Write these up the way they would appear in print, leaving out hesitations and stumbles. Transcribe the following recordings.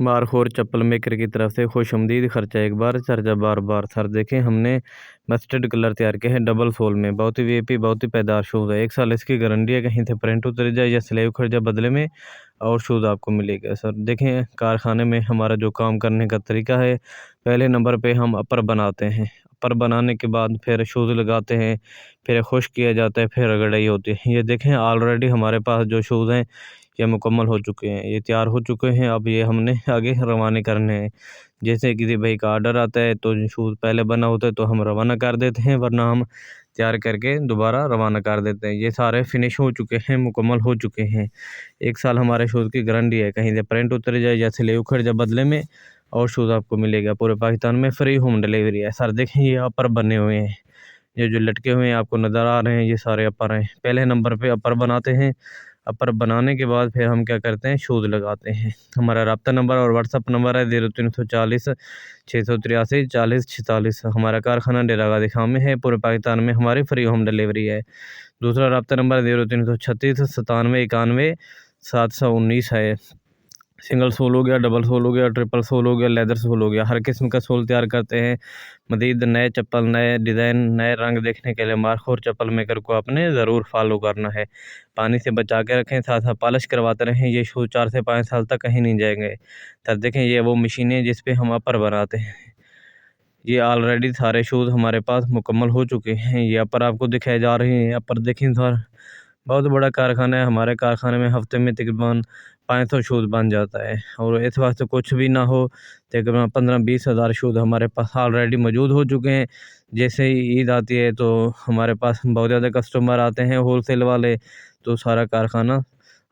Markhor चप्पल maker की तरफ से खुशामदीद। खर्चा एक बार, चर्चा बार बार। सर देखें, हमने मस्टर्ड कलर तैयार किया है डबल सोल में। बहुत ही वीआईपी, बहुत ही पैदार शूज़ है। 1 साल इसकी गारंटी है। कहीं से प्रिंट उतर जाए या स्लेव खड़ जाए बदले में और शूज़ आपको मिलेगा। सर देखें, कारखाने में हमारा जो काम करने का तरीका है, पहले नंबर पे हम अपर बनाते हैं। अपर बनाने के बाद फिर शूज़ लगाते हैं, फिर खुश्क किया जाता है, फिर रगड़ाई होती है। ये देखें, ऑलरेडी हमारे पास जो शूज़ हैं ये मुकम्मल हो चुके हैं, ये तैयार हो चुके हैं। अब ये हमने आगे रवाना करने हैं। जैसे किसी भाई का ऑर्डर आता है तो शूज़ पहले बना होता है तो हम रवाना कर देते हैं, वरना हम तैयार करके दोबारा रवाना कर देते हैं। ये सारे फिनिश हो चुके हैं, मुकम्मल हो चुके हैं। 1 साल हमारे शूज़ की गारंटी है। कहीं से प्रिंट उतर जाए या स्लीव उखड़ जाए बदले में और शूज़ आपको मिलेगा। पूरे पाकिस्तान में फ्री होम डिलीवरी है। सर देखें, ये अपर बने हुए हैं, ये जो लटके हुए हैं आपको नज़र आ रहे हैं, ये सारे अपर हैं। पहले नंबर पे अपर बनाते हैं। अपर बनाने के बाद फिर हम क्या करते हैं, शूज़ लगाते हैं। हमारा रब्ता नंबर और व्हाट्सअप नंबर है 0340 683 4046। हमारा कारखाना डेरा गाजी खां में है। पूरे पाकिस्तान में हमारी फ्री होम डिलीवरी है। दूसरा रब्ता नंबर 0336 97 91 719 है। सिंगल सोल हो गया, डबल सोल हो गया, ट्रिपल सोल हो गया, लेदर सोल हो गया। हर किस्म का सोल तैयार करते हैं। मज़ीद नए चप्पल, नए डिज़ाइन, नए रंग देखने के लिए मारखोर चप्पल मेकर को आपने ज़रूर फॉलो करना है। पानी से बचा के रखें, साथ साथ पॉलिश करवाते रहें। ये शूज़ 4 से 5 साल तक कहीं नहीं जाएंगे। तब देखें, ये वो मशीनें हैं जिस पे हम अपर बनाते हैं। ये ऑलरेडी सारे शूज़ हमारे पास मुकम्मल हो चुके हैं। ये अपर आपको दिखाए जा रहे हैं। अपर देखें सर, बहुत बड़ा कारखाना है। हमारे कारखाने में हफ्ते में तकरीबन 500 शूज़ बन जाता है। और इस वास्ते कुछ भी ना हो, तकरीबन 15-20 हज़ार शूज़ हमारे पास ऑलरेडी मौजूद हो चुके हैं। जैसे ही ईद आती है तो हमारे पास बहुत ज़्यादा कस्टमर आते हैं होलसेल वाले, तो सारा कारखाना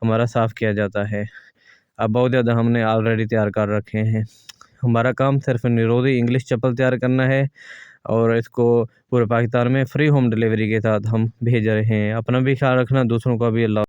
हमारा साफ़ किया जाता है। अब बहुत ज़्यादा हमने ऑलरेडी तैयार कर रखे हैं। हमारा काम सिर्फ निरोधी इंग्लिश चप्पल तैयार करना है और इसको पूरे पाकिस्तान में फ्री होम डिलीवरी के साथ हम भेज रहे हैं। अपना भी ख्याल रखना, दूसरों का भी। अल्लाह।